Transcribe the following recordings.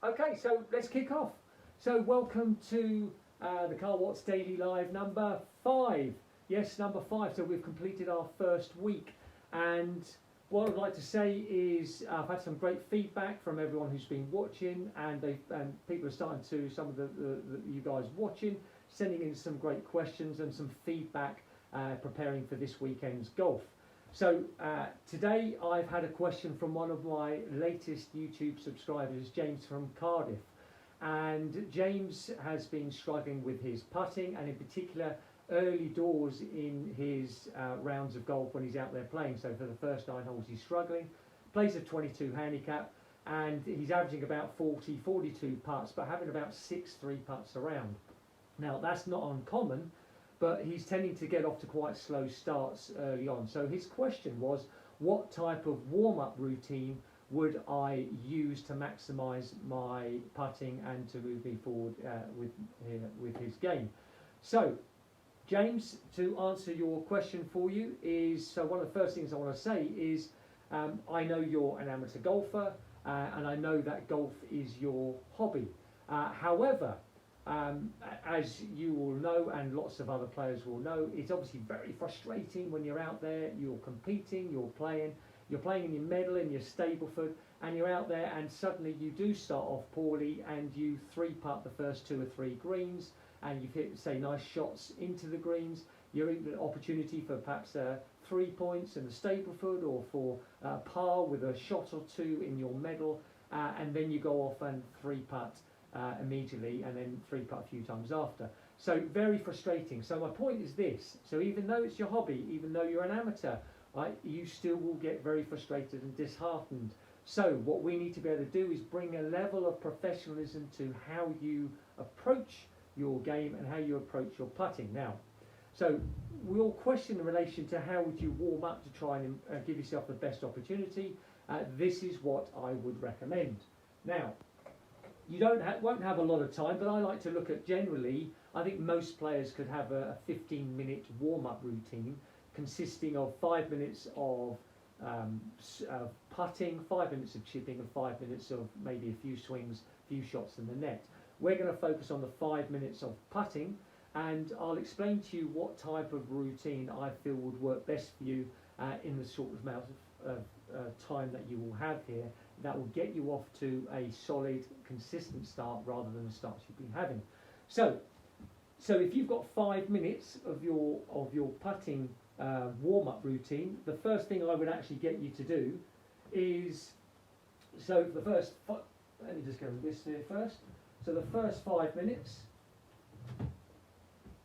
Okay, so let's kick off. So welcome to the Carl Watts Daily Live number 5. Yes, number 5. So we've completed our first week, and what I'd like to say is I've had some great feedback from everyone who's been watching, and people are starting to, some of you guys watching, sending in some great questions and some feedback preparing for this weekend's golf. So today I've had a question from one of my latest YouTube subscribers, James from Cardiff, and James has been struggling with his putting, and in particular early doors in his rounds of golf when he's out there playing. So for the first 9 holes he's struggling, plays a 22 handicap, and he's averaging about 42 putts, but having about 6 3-putts around. Now that's not uncommon, but he's tending to get off to quite slow starts early on. So his question was, what type of warm-up routine would I use to maximise my putting and to move me forward with his game? So James, to answer your question for you is, so one of the first things I want to say is I know you're an amateur golfer and I know that golf is your hobby. However, as you will know, and lots of other players will know, it's obviously very frustrating when you're out there, you're competing, you're playing in your medal, in your Stableford, and you're out there and suddenly you do start off poorly and you 3-putt the first 2 or 3 greens, and you've hit, say, nice shots into the greens. You're in the opportunity for perhaps 3 points in the Stableford, or for par with a shot or 2 in your medal, and then you go off and 3-putt immediately, and then 3-putt a few times after. So very frustrating. So my point is this: so even though it's your hobby, even though you're an amateur, right, you still will get very frustrated and disheartened. So what we need to be able to do is bring a level of professionalism to how you approach your game and how you approach your putting. Now, so we'll question in relation to how would you warm up to try and give yourself the best opportunity. This is what I would recommend. Now, you won't have a lot of time, but I like to look at, generally, I think most players could have a 15-minute warm-up routine consisting of 5 minutes of putting, 5 minutes of chipping, and 5 minutes of maybe a few swings, a few shots in the net. We're going to focus on the 5 minutes of putting, and I'll explain to you what type of routine I feel would work best for you in the sort of amount of time that you will have here, that will get you off to a solid, consistent start rather than the starts you've been having. So if you've got 5 minutes of your putting warm-up routine, the first thing I would actually get you to do is, so the first, let me just go with this here first. So the first 5 minutes,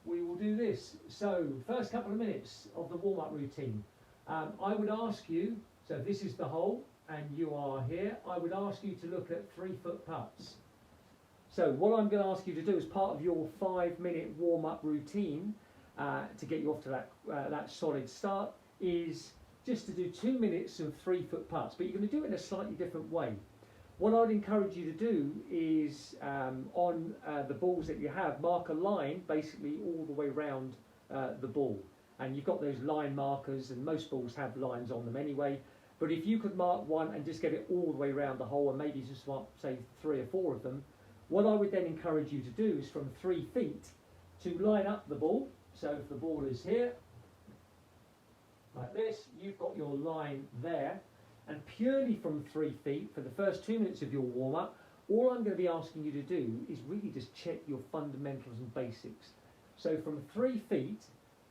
we will do this. So first couple of minutes of the warm-up routine, I would ask you, so this is the hole and you are here, I would ask you to look at 3-foot putts. So what I'm going to ask you to do as part of your 5-minute warm-up routine to get you off to that solid start is just to do 2 minutes of 3-foot putts, but you're going to do it in a slightly different way. What I'd encourage you to do is on the balls that you have, mark a line basically all the way around the ball. And you've got those line markers, and most balls have lines on them anyway. But if you could mark one and just get it all the way around the hole, and maybe just mark, say, 3 or 4 of them, what I would then encourage you to do is from 3 feet to line up the ball. So if the ball is here, like this, you've got your line there. And purely from 3 feet, for the first 2 minutes of your warm-up, all I'm going to be asking you to do is really just check your fundamentals and basics. So from 3 feet,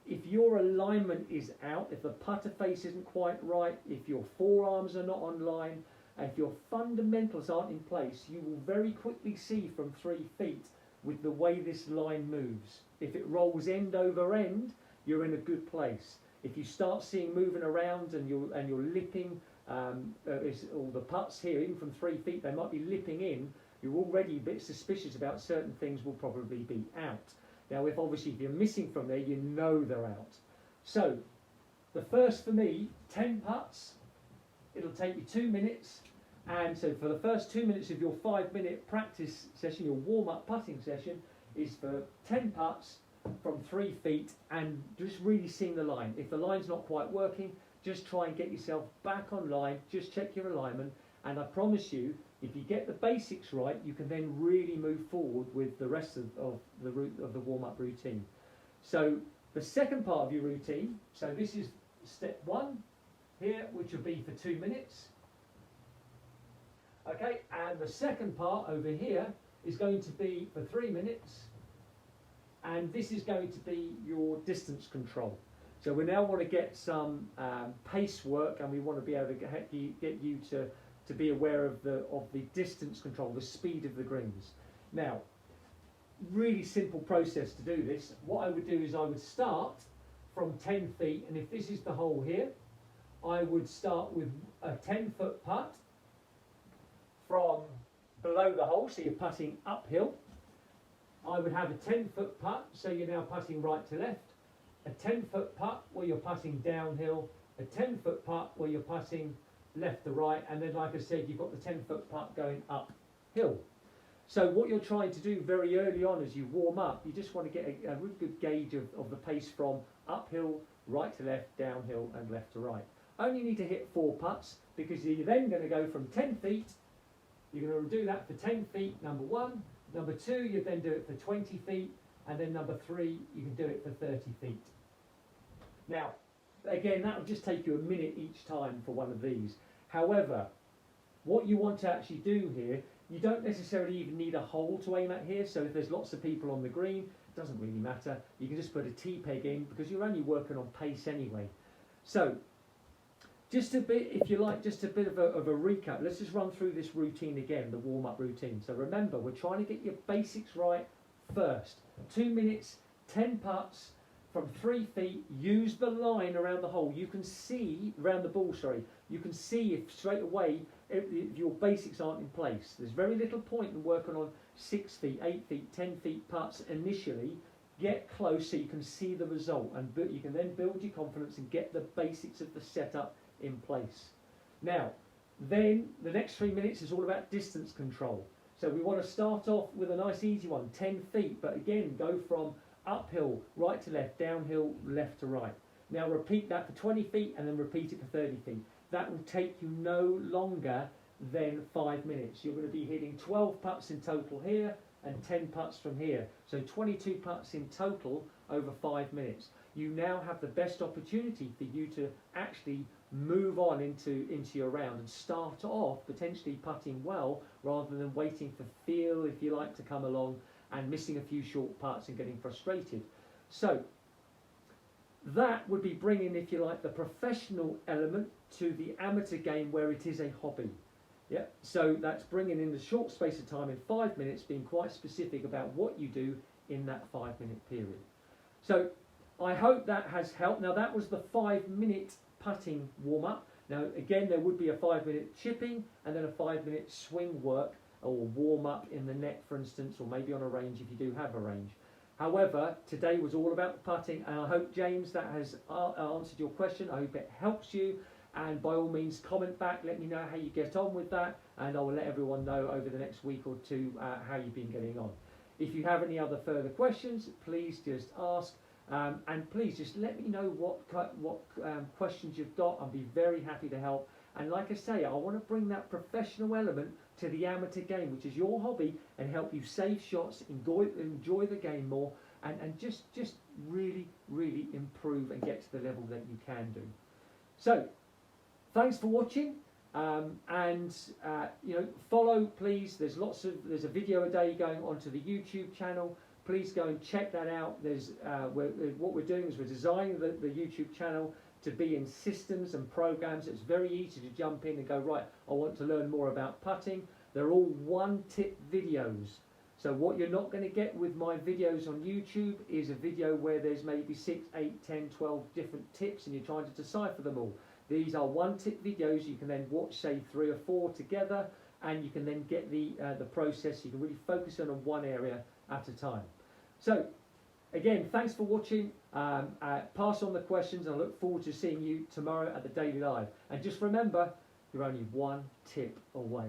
if your alignment is out, if the putter face isn't quite right, if your forearms are not on line, if your fundamentals aren't in place, you will very quickly see from 3 feet with the way this line moves. If it rolls end over end, you're in a good place. If you start seeing moving around and you're lipping, all the putts here, even from 3 feet, they might be lipping in, you're already a bit suspicious about certain things will probably be out. Now, if you're missing from there, you know they're out. So, the first for me, 10 putts, it'll take you 2 minutes, and so for the first 2 minutes of your 5-minute practice session, your warm-up putting session, is for 10 putts from 3 feet, and just really seeing the line. If the line's not quite working, just try and get yourself back on line, just check your alignment, and I promise you, If you get the basics right, you can then really move forward with the rest of the warm-up routine. So the second part of your routine, so this is step 1 here, which will be for 2 minutes. Okay, and the second part over here is going to be for 3 minutes, and this is going to be your distance control. So we now want to get some pace work, and we want to be able to get you to be aware of the distance control, the speed of the greens. Now, really simple process to do this. What I would do is I would start from 10 feet, and if this is the hole here, I would start with a 10-foot putt from below the hole, so you're putting uphill. I would have a 10-foot putt, so you're now putting right to left. A 10-foot putt where you're putting downhill. A 10-foot putt where you're putting left to right. And then, like I said, you've got the 10-foot putt going uphill. So what you're trying to do very early on as you warm up, you just want to get a really good gauge of the pace from uphill, right to left, downhill and left to right. Only need to hit 4 putts, because you're then going to go from 10 feet. You're going to do that for 10 feet, number 1. Number 2, you then do it for 20 feet. And then number 3, you can do it for 30 feet. Now, again, that will just take you a minute each time for one of these. However, what you want to actually do here, you don't necessarily even need a hole to aim at here. So if there's lots of people on the green, it doesn't really matter. You can just put a tee peg in, because you're only working on pace anyway. So, just a bit, if you like, just a bit of a recap. Let's just run through this routine again, the warm-up routine. So remember, we're trying to get your basics right first. 2 minutes, 10 putts from 3 feet. Use the line around the hole. You can see, around the ball, sorry. You can see if straight away if your basics aren't in place. There's very little point in working on 6 feet, 8 feet, 10 feet putts initially. Get close so you can see the result, and you can then build your confidence and get the basics of the setup in place. Now, then the next 3 minutes is all about distance control. So we want to start off with a nice easy one, 10 feet, but again, go from uphill, right to left, downhill, left to right. Now repeat that for 20 feet and then repeat it for 30 feet. That will take you no longer than 5 minutes. You're going to be hitting 12 putts in total here and 10 putts from here. So 22 putts in total over 5 minutes. You now have the best opportunity for you to actually move on into your round and start off potentially putting well, rather than waiting for feel, if you like, to come along and missing a few short putts and getting frustrated. So that would be bringing, if you like, the professional element to the amateur game where it is a hobby. Yeah, so that's bringing in the short space of time in 5 minutes, being quite specific about what you do in that 5 minute period. So I hope that has helped. Now that was the 5 minute putting warm up. Now again, there would be a 5 minute chipping and then a 5 minute swing work or warm up in the net, for instance, or maybe on a range if you do have a range. However, today was all about putting, and I hope, James, that has answered your question. I hope it helps you, and by all means comment back, let me know how you get on with that, and I will let everyone know over the next week or two how you've been getting on. If you have any other further questions, please just ask. And please just let me know what questions you've got. I'll be very happy to help. And like I say, I want to bring that professional element to the amateur game, which is your hobby, and help you save shots, enjoy the game more, and just really, really improve and get to the level that you can do. So, thanks for watching. Follow, please. There's a video a day going onto the YouTube channel. Please go and check that out. There's what we're doing is we're designing the YouTube channel to be in systems and programs. It's very easy to jump in and go, right, I want to learn more about putting. They're all one-tip videos. So what you're not going to get with my videos on YouTube is a video where there's maybe 6, 8, 10, 12 different tips and you're trying to decipher them all. These are one-tip videos. You can then watch, say, 3 or 4 together, and you can then get the process. You can really focus on one area at a time. So, again, thanks for watching. Pass on the questions. I look forward to seeing you tomorrow at the Daily Live. And just remember, you're only one tip away.